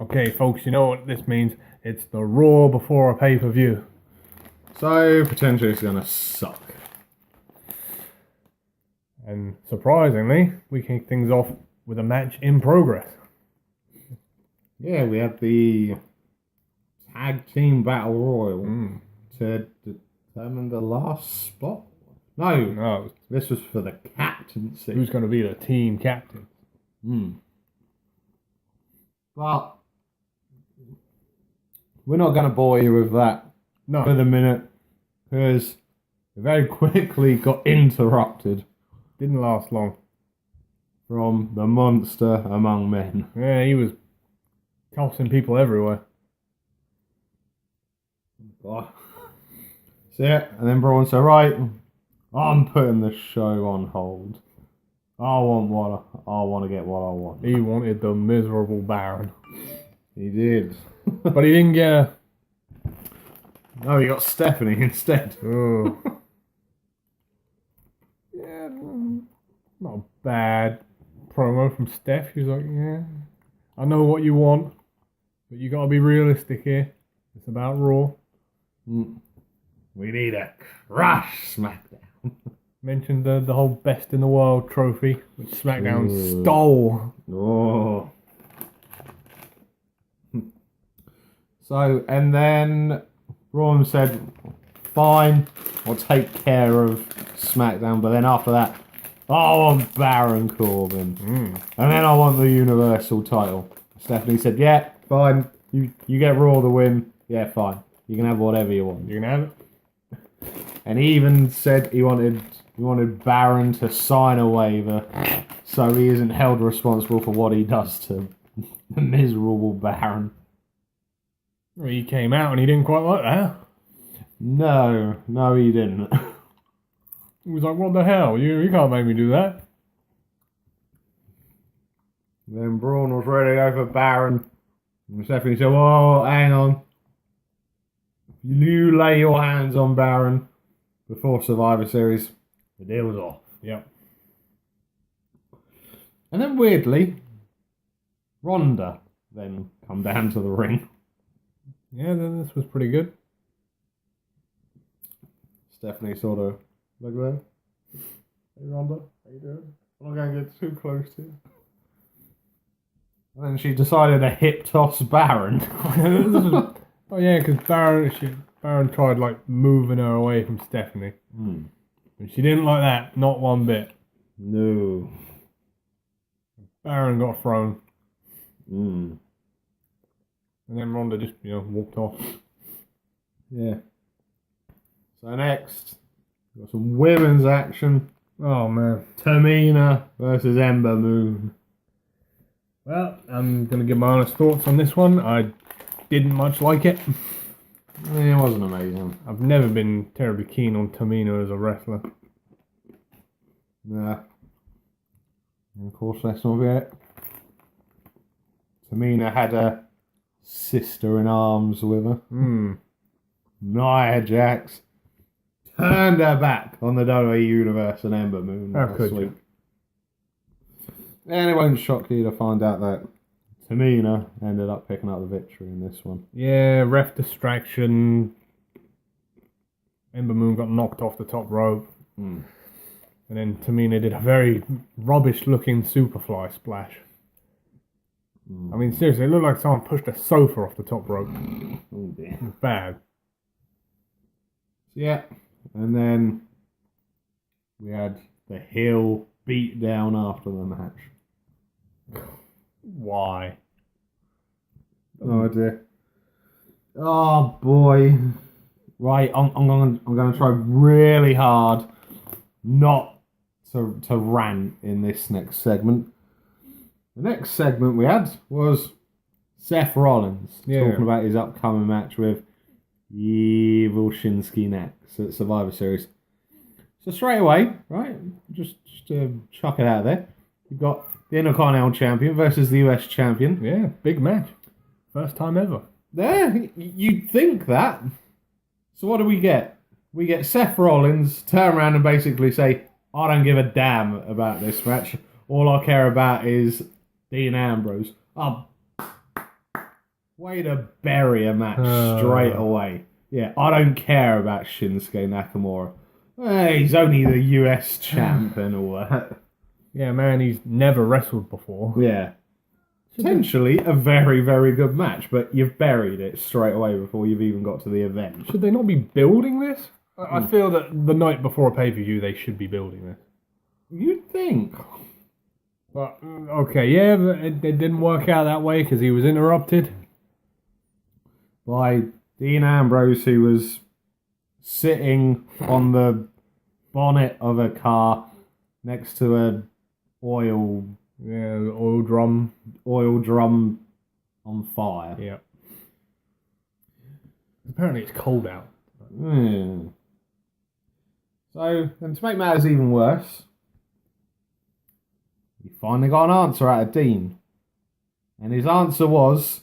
Okay, folks, you know what this means? It's the Raw before a pay-per-view. So, potentially it's going to suck. And surprisingly, we kick things off with a match in progress. Yeah, we had the Tag Team Battle Royal to determine the last spot. No, this was for the captaincy. Who's going to be the team captain? But we're not going to bore you with that for the minute, because it very quickly got interrupted. Didn't last long. From the monster among men. Yeah, he was tossing people everywhere. So yeah, and then Braun said, right, I'm putting the show on hold. I want to get what I want. He wanted the miserable Baron. He did. But he didn't get her. No, he got Stephanie instead. Oh. Yeah, not a bad promo from Steph. She's like, yeah, I know what you want, but you got to be realistic here. It's about Raw. We need a crush SmackDown. Mentioned the whole Best in the World trophy, which SmackDown stole. Oh. So, and then Braun said, fine, I'll take care of SmackDown, but then after that, I want Baron Corbin. And then I want the Universal title. Stephanie said, yeah, fine, you get Raw the win. Yeah, fine. You can have whatever you want. You can have it. And he even said he wanted Baron to sign a waiver so he isn't held responsible for what he does to the miserable Baron. Well, he came out and he didn't quite like that. No, he didn't. He was like, what the hell? You can't make me do that. Then Braun was ready to go for Baron. And Stephanie said, well, hang on. You lay your hands on Baron before Survivor Series, the deal's off. Yep. And then weirdly, Ronda then come down to the ring. Yeah, then this was pretty good. Stephanie sort of look there. Hey Ronda, how you doing? I'm not going to get too close to you. And then she decided to hip toss Baron. Oh yeah, because Baron tried like moving her away from Stephanie. And she didn't like that, not one bit. No. Baron got thrown. And then Ronda just, walked off. Yeah. So next, we've got some women's action. Oh man. Tamina versus Ember Moon. Well, I'm going to give my honest thoughts on this one. I didn't much like it. It wasn't amazing. I've never been terribly keen on Tamina as a wrestler. Nah. And of course, that's not it. Tamina had a sister in arms with her. Nia Jax turned her back on the WWE Universe and Ember Moon last week. And it won't shock you to find out that Tamina ended up picking up the victory in this one. Yeah, ref distraction. Ember Moon got knocked off the top rope. And then Tamina did a very rubbish-looking Superfly splash. I mean, seriously, it looked like someone pushed a sofa off the top rope. Oh dear. It was bad. Yeah. And then we had the heel beat down after the match. Why? No idea. Oh boy. Right, I'm gonna try really hard not to rant in this next segment. The next segment we had was Seth Rollins talking about his upcoming match with Evil Shinsuke next at Survivor Series. So straight away, right, just to chuck it out there, you've got the Intercontinental Champion versus the US Champion. Yeah, big match. First time ever. There, you'd think that. So what do we get? We get Seth Rollins turn around and basically say, I don't give a damn about this match. All I care about is Dean Ambrose. Way to bury a match straight away. Yeah, I don't care about Shinsuke Nakamura. He's only the US champ and all that. Yeah, man, he's never wrestled before. Yeah. Potentially a very, very good match, but you've buried it straight away before you've even got to the event. Should they not be building this? I feel that the night before a pay-per-view, they should be building this. You'd think. But, okay, yeah, but it didn't work out that way because he was interrupted. By Dean Ambrose, who was sitting on the bonnet of a car next to a oil Yeah, the oil drum. on fire. Yeah. Apparently it's cold out. So, and to make matters even worse, he finally got an answer out of Dean. And his answer was,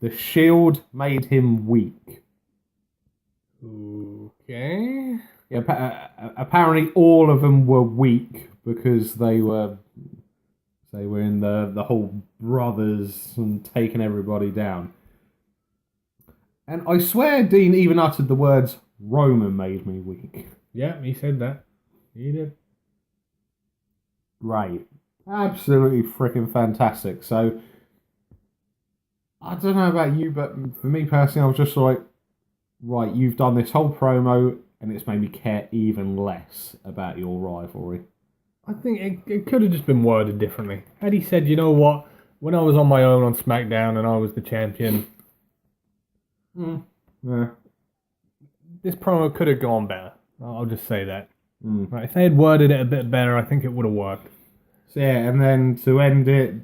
the Shield made him weak. Okay. Yeah, apparently all of them were weak because they were in the whole brothers and taking everybody down. And I swear Dean even uttered the words, Roman made me weak. Yeah, he said that. He did. Great. Absolutely freaking fantastic. So, I don't know about you, but for me personally, I was just like, right, you've done this whole promo and it's made me care even less about your rivalry. I think it could have just been worded differently. Had he said, you know what, when I was on my own on SmackDown and I was the champion, Yeah. this promo could have gone better. I'll just say that. Mm. Right, if they had worded it a bit better, I think it would have worked. So yeah, and then to end it,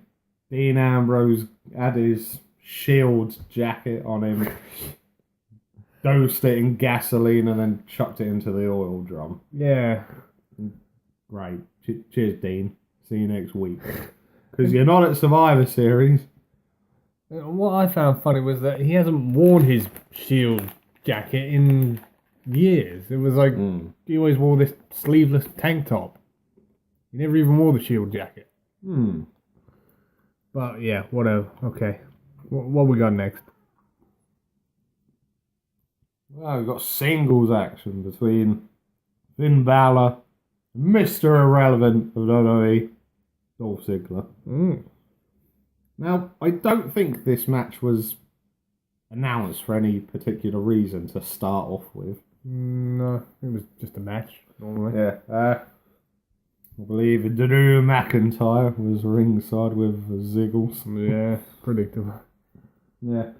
Dean Ambrose had his Shield jacket on him, dosed it in gasoline, and then chucked it into the oil drum. Yeah. Great. Cheers, Dean. See you next week. Because you're not at Survivor Series. What I found funny was that he hasn't worn his Shield jacket in years. It was like he always wore this sleeveless tank top. He never even wore the Shield jacket. But yeah, whatever. Okay. What we got next? Well, we've got singles action between Finn Balor, Mr. Irrelevant of WWE, Dolph Ziggler. Now, I don't think this match was announced for any particular reason to start off with. No, it was just a match, normally. Yeah, I believe Drew McIntyre was ringside with Ziggles. Yeah, predictable. Yeah.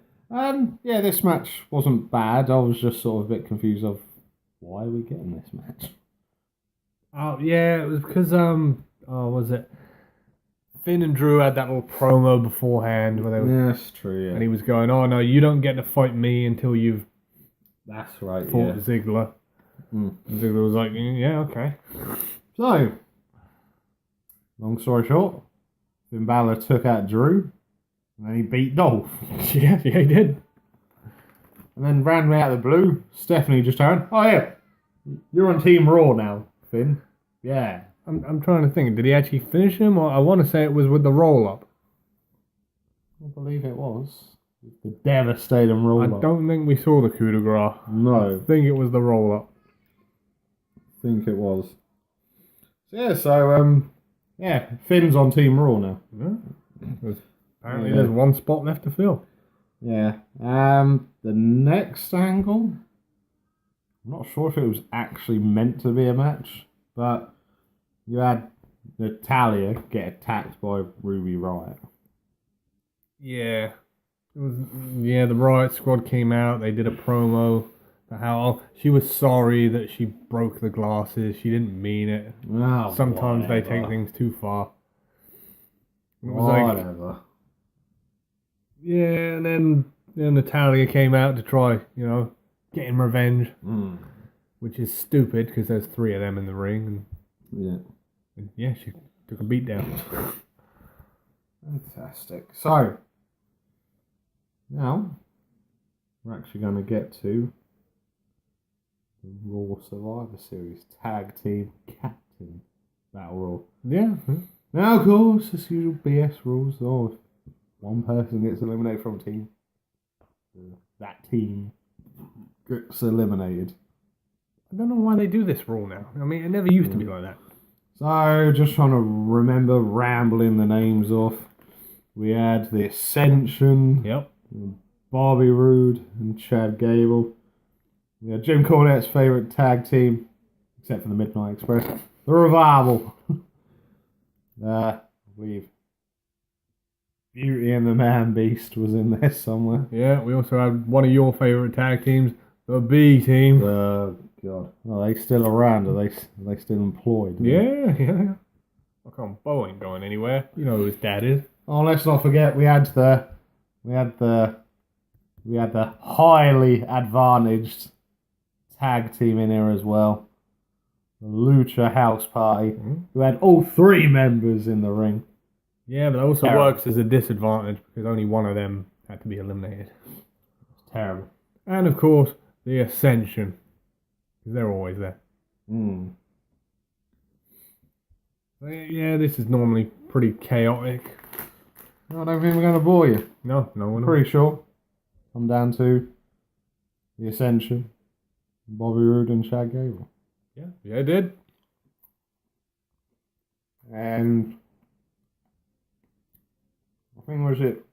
Yeah, this match wasn't bad. I was just sort of a bit confused of why are we getting this match? Oh, yeah, it was because, was it? Finn and Drew had that little promo beforehand where they were, Yeah, that's true, yeah. and he was going, oh no, you don't get to fight me until you've That's right, fought Ziggler. And Ziggler was like, yeah, okay. So, long story short, Finn Balor took out Drew, and then he beat Dolph. yeah, he did. And then randomly out of the blue, Stephanie just turned, oh yeah, you're on Team Raw now, Finn. Yeah. I'm trying to think, did he actually finish him? Or I want to say it was with the roll-up. I believe it was. The devastating roll-up. I don't think we saw the coup de grace. No. I think it was the roll-up. I think it was. So yeah, Finn's on Team Raw now. Yeah. Apparently there's one spot left to fill. Yeah. The next angle, I'm not sure if it was actually meant to be a match, but you had Natalya get attacked by Ruby Riott. Yeah. It was, the Riot Squad came out, they did a promo for how she was sorry that she broke the glasses, she didn't mean it. Oh, sometimes whatever. they take things too far. It was Whatever. yeah, and then Natalya came out to try, getting revenge, which is stupid because there's 3 of them in the ring, and yeah, she took a beat down. Fantastic. So, now, we're actually going to get to the Raw Survivor Series Tag Team Captain Battle Royal. Yeah. Now, of course, as usual, BS rules. Oh, one person gets eliminated from a team, that team gets eliminated. I don't know why they do this rule now. I mean, it never used to be like that. So, just trying to remember, rambling the names off. We had the Ascension, Yep. Bobby Roode and Chad Gable. We had Jim Cornette's favourite tag team, except for the Midnight Express, the Revival. I believe Beauty and the Man Beast was in there somewhere. Yeah, we also had one of your favourite tag teams, the B team. Oh, God. Are they still around? Are they still employed? Yeah. How come Bo ain't going anywhere? You know who his dad is. Oh, let's not forget we had the highly advantaged tag team in here as well. The Lucha House Party, who had all three members in the ring. Yeah, but that also Terrible. works as a disadvantage because only one of them had to be eliminated. It's terrible. And of course, the Ascension. Because they're always there. Yeah, this is normally pretty chaotic. I don't think we're going to bore you. No one. Pretty sure. Come down to the Ascension, Bobby Roode and Chad Gable. Yeah, it did. And I think was it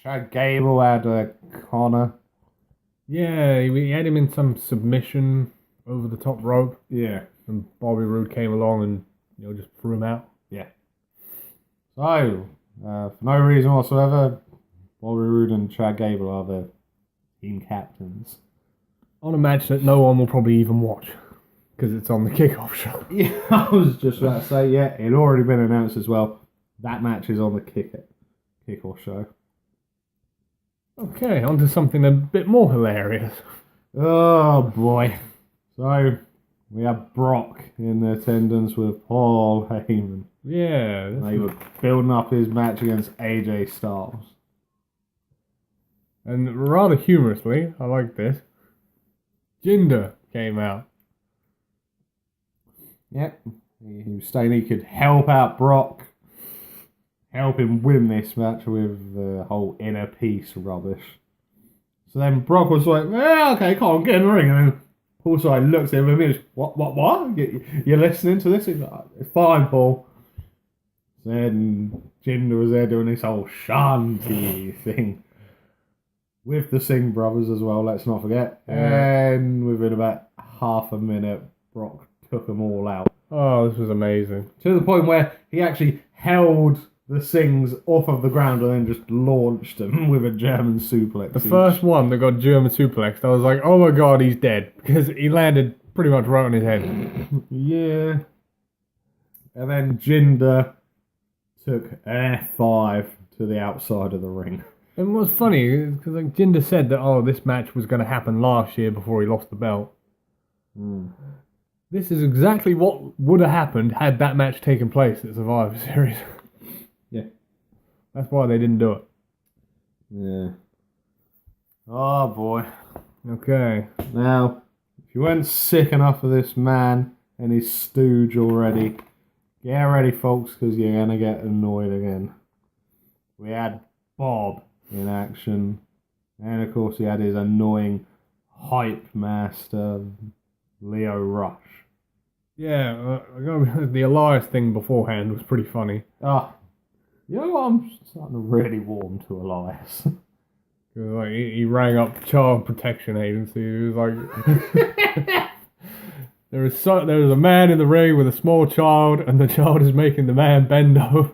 Chad Gable had Connor. Yeah, he had him in some submission over the top rope, Yeah. and Bobby Roode came along and just threw him out. Yeah. So, for no reason whatsoever, Bobby Roode and Chad Gable are the team captains. On a match that no one will probably even watch because it's on the kickoff show. Yeah, I was just about to say, yeah, it had already been announced as well. That match is on the kickoff show. Okay, on to something a bit more hilarious. Oh boy. So, we have Brock in attendance with Paul Heyman. Yeah. They were building up his match against AJ Styles. And rather humorously, I like this, Jinder came out. Yep. He was saying he could help out Brock, help him win this match with the whole inner peace rubbish. So then Brock was like, well, okay, come on, get in the ring. And then Paul side looks at him and goes, what? You're listening to this? He's like, it's fine, Paul. Then Jinder was there doing this whole shanty thing with the Singh brothers as well, let's not forget. Yeah. And within about half a minute, Brock took them all out. Oh, this was amazing. To the point where he actually held the Singhs off of the ground and then just launched them with a German suplex. The first one that got German suplexed, I was like, oh my god, he's dead. Because he landed pretty much right on his head. Yeah. And then Jinder took an F5 to the outside of the ring. And what's funny is because like Jinder said that this match was going to happen last year before he lost the belt. This is exactly what would have happened had that match taken place at Survivor Series. Yeah. That's why they didn't do it. Yeah. Oh boy. Okay. Now, if you weren't sick enough of this man and his stooge already, get ready, folks, because you're going to get annoyed again. We had Bob in action, and of course he had his annoying hype master, Leo Rush. Yeah, the Elias thing beforehand was pretty funny. You know what? I'm starting to really warm to Elias. 'Cause, like, he rang up Child Protection Agency. He was like, there is a man in the ring with a small child, and the child is making the man bend over,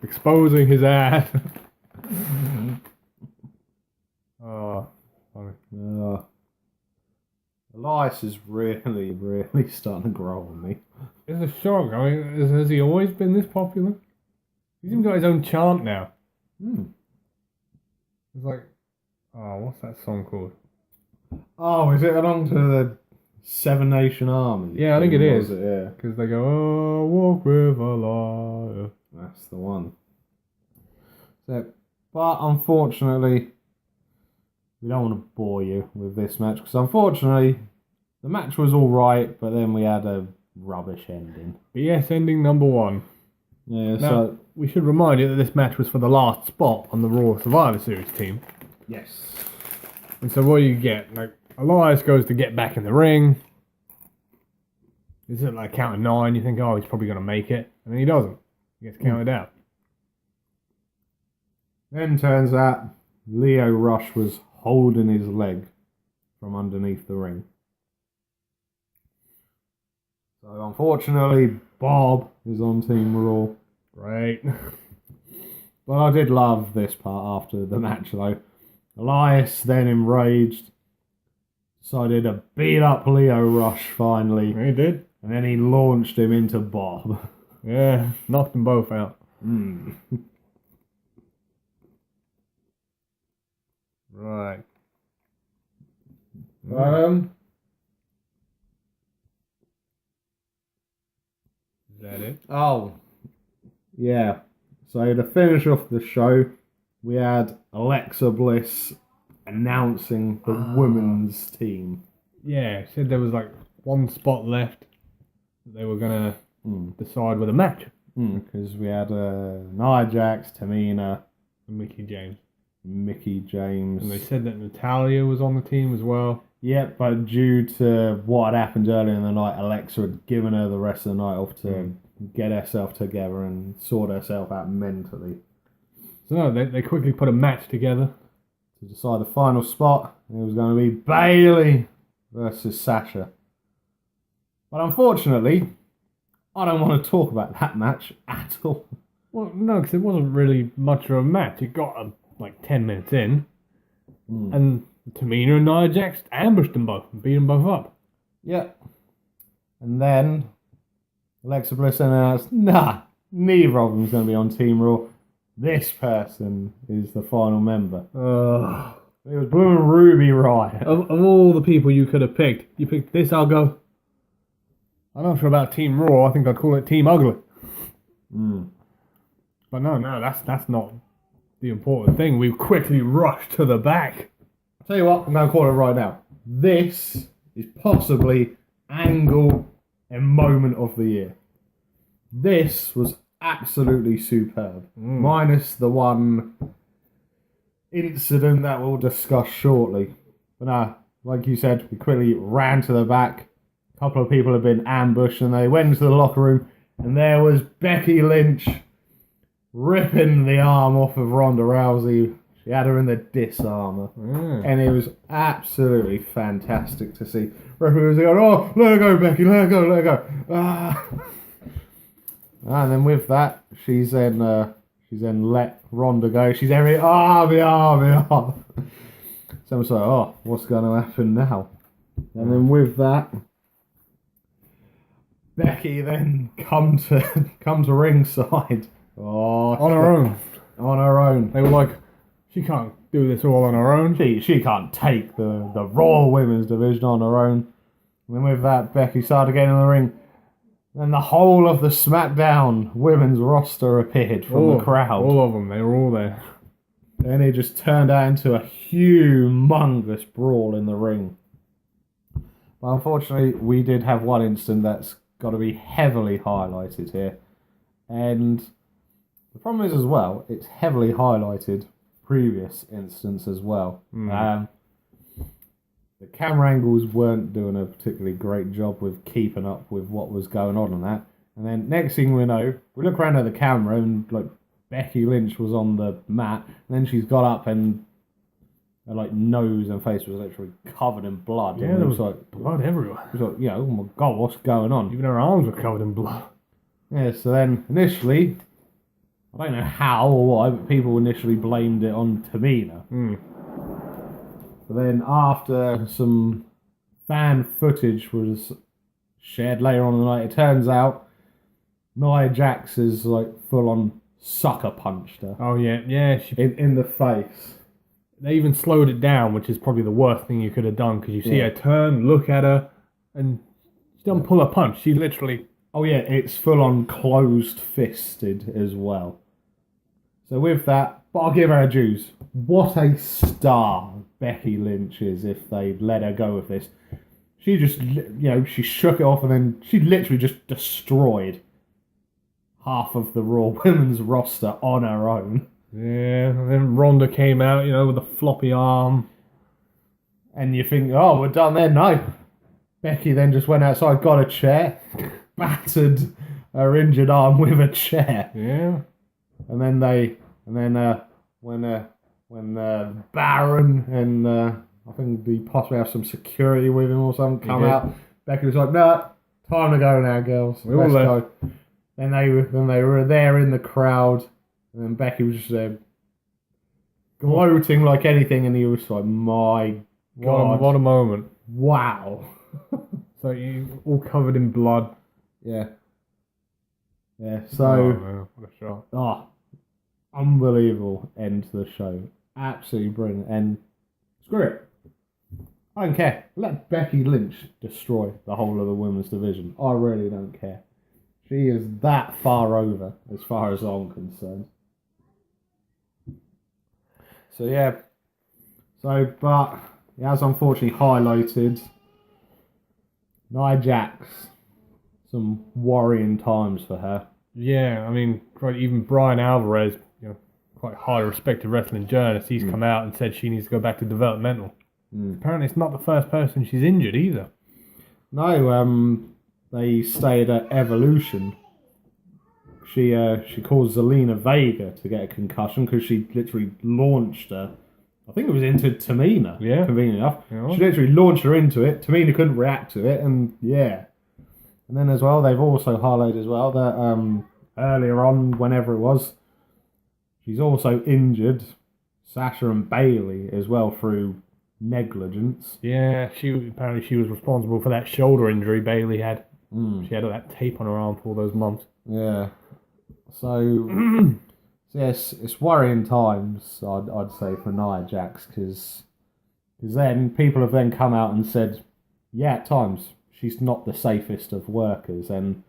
exposing his ass. Oh, funny. Elias is really, really starting to grow on me. It's a shock. I mean, has he always been this popular? He's even got his own chant now. It's like, what's that song called? Oh, is it along to the Seven Nation Army? Yeah, I think it is. Yeah. Because they go, oh, walk with Elias. That's the one. So, but unfortunately, we don't want to bore you with this match because unfortunately, the match was all right, but then we had a rubbish ending. BS ending number 1. Yeah, Now, so we should remind you that this match was for the last spot on the Raw Survivor Series team. yes. And so what do you get? Like, Elias goes to get back in the ring. Is it like count of 9? You think, oh, he's probably going to make it. And then he doesn't. He gets counted out. Then turns out Leo Rush was holding his leg from underneath the ring. So unfortunately, Bob is on Team Raw. Right. But I did love this part after the match though. Elias, then enraged, decided to beat up Leo Rush finally. He did. And then he launched him into Bob. Yeah, knocked them both out. Right. Is that it? Oh, yeah. So to finish off the show, we had Alexa Bliss announcing the women's team. Yeah, said there was like one spot left. They were going to decide with a match. Because we had Nia Jax, Tamina, And Mickey James. Mickey James. And they said that Natalia was on the team as well. Yep, but due to what had happened earlier in the night, Alexa had given her the rest of the night off to get herself together and sort herself out mentally. So no, they quickly put a match together. To decide the final spot, it was going to be Bayley versus Sasha. But unfortunately, I don't want to talk about that match at all. Well, no, because it wasn't really much of a match. It got like 10 minutes in. And Tamina and Nia Jax ambushed them both and beat them both up. Yeah. And then Alexa Bliss announced, nah, neither of them's going to be on Team Raw. This person is the final member. It was Blue and Ruby Riott. Of all the people you could have picked, you picked this, I'll go. I'm not sure about Team Raw. I think I'd call it Team Ugly. But no, that's not the important thing. We quickly rushed to the back. I'll tell you what, I'm going to call it right now. This is possibly angle and moment of the year. This was absolutely superb. Minus the one incident that we'll discuss shortly. But no, like you said, we quickly ran to the back. A couple of people had been ambushed and they went into the locker room and there was Becky Lynch ripping the arm off of Ronda Rousey. She had her in the disarmer. And it was absolutely fantastic to see. Referee was going, oh, let her go, Becky, let her go, let her go. And then with that, she's then let Ronda go. She's every, the arm. Someone's like, oh, what's going to happen now? And then with that, Becky then come to ringside. On her own. On her own. They were like, she can't do this all on her own. She can't take the Raw Women's Division on her own. And then with that, Becky started getting in the ring. And the whole of the SmackDown women's roster appeared from the crowd. All of them. They were all there. And it just turned out into a humongous brawl in the ring. But unfortunately, we did have one incident that's got to be heavily highlighted here. And the problem is as well, it's heavily highlighted previous instance as well. The camera angles weren't doing a particularly great job with keeping up with what was going on and that. And then next thing we know, we look around at the camera and like Becky Lynch was on the mat, and then she's got up and her like nose and face was literally covered in blood. Yeah, and there was like blood everywhere. it was like, oh my god, what's going on? Even her arms were covered in blood. Yeah, so then initially, I don't know how or why, but people initially blamed it on Tamina. But then after some fan footage was shared later on in the night, it turns out Nia Jax is like full on sucker punched her. Oh yeah. In the face. They even slowed it down, which is probably the worst thing you could have done, because you see her turn, look at her, and she doesn't pull a punch. She literally... Oh yeah, it's full on closed fisted as well. So with that, but I'll give her her dues. What a star Becky Lynch is if they let her go with this. She just, she shook it off and then she literally just destroyed half of the Raw Women's roster on her own. Yeah, and then Ronda came out, with a floppy arm. And you think, oh, we're done there. No. Becky then just went outside, got a chair, battered her injured arm with a chair. Yeah. And then when Baron and I think they possibly have some security with him or something come out, Becky was like, "No, time to go now, girls. Let's go." Then they were there in the crowd, and then Becky was just there, gloating like anything, and he was like, "My God, What a moment. wow." So you all covered in blood. Yeah. Yeah, Oh, so, man, what a shot. unbelievable end to the show. Absolutely brilliant. And screw it. I don't care. Let Becky Lynch destroy the whole of the women's division. I really don't care. She is that far over as far as I'm concerned. So, yeah. So, but it has unfortunately highlighted Nia Jax. Some worrying times for her. Yeah, I mean, quite even Brian Alvarez, quite highly respected wrestling journalist, he's come out and said she needs to go back to developmental. Apparently, it's not the first person she's injured either. No, they stayed at Evolution. She caused Zelina Vega to get a concussion because she literally launched her. I think it was into Tamina. Yeah. Convenient enough. Yeah. She literally launched her into it. Tamina couldn't react to it, and yeah. And then as well, they've also highlighted as well that earlier on, whenever it was, she's also injured Sasha and Bailey as well through negligence. Yeah, she was responsible for that shoulder injury Bailey had. She had all that tape on her arm for all those months. Yeah. So, yes, it's worrying times, I'd say, for Nia Jax, because then people have then come out and said, yeah, at times, she's not the safest of workers, and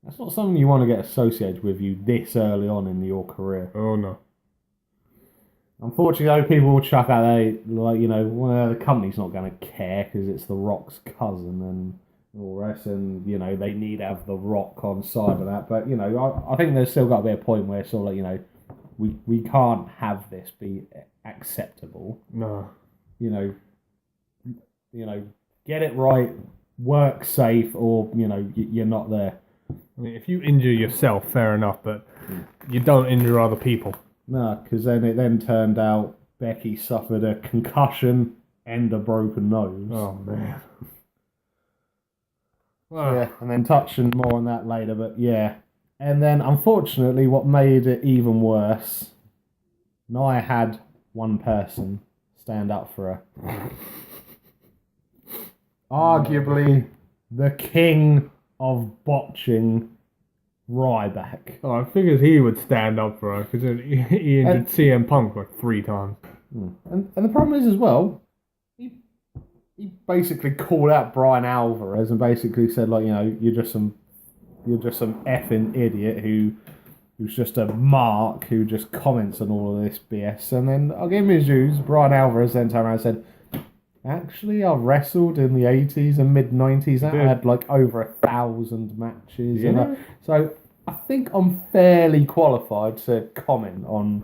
that's not something you want to get associated with you this early on in your career. Oh, no. Unfortunately, though, people will chuck out, well, the company's not going to care because it's The Rock's cousin and all the rest, and, they need to have The Rock on side of that. But, I think there's still got to be a point where sort of like, we can't have this be acceptable. No. Get it right, work safe, or, you're not there. I mean, if you injure yourself, fair enough, but you don't injure other people. No, because then it then turned out Becky suffered a concussion and a broken nose. Oh, man. Yeah, and then touching more on that later, but yeah. And then, unfortunately, what made it even worse, Nia had one person stand up for her. Arguably, the king of botching, Ryback. Oh, I figured he would stand up for her because he injured CM Punk like 3 times. And the problem is as well, he basically called out Brian Alvarez and basically said, like, you're just some effing idiot who's just a mark who just comments on all of this BS. And then I'll give him his dues. Brian Alvarez then turned around and said, actually, I wrestled in the 80s and mid-90s. I had like over 1,000 matches. Yeah. So I think I'm fairly qualified to comment on,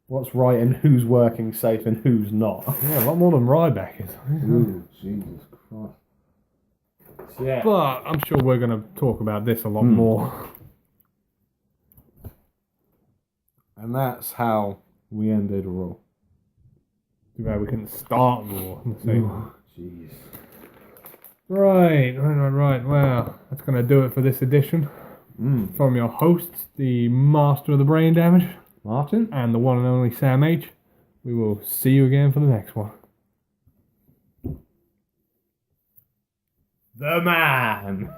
what's right and who's working safe and who's not. Yeah, a lot more than Ryback is. Ooh, Jesus Christ. Yeah. But I'm sure we're going to talk about this a lot more. And that's how we ended Raw. Too bad we couldn't start Raw. Jeez. Right. Well, that's going to do it for this edition. From your hosts, the Master of the Brain Damage, Martin? and the one and only Sam H. We will see you again for the next one. The man!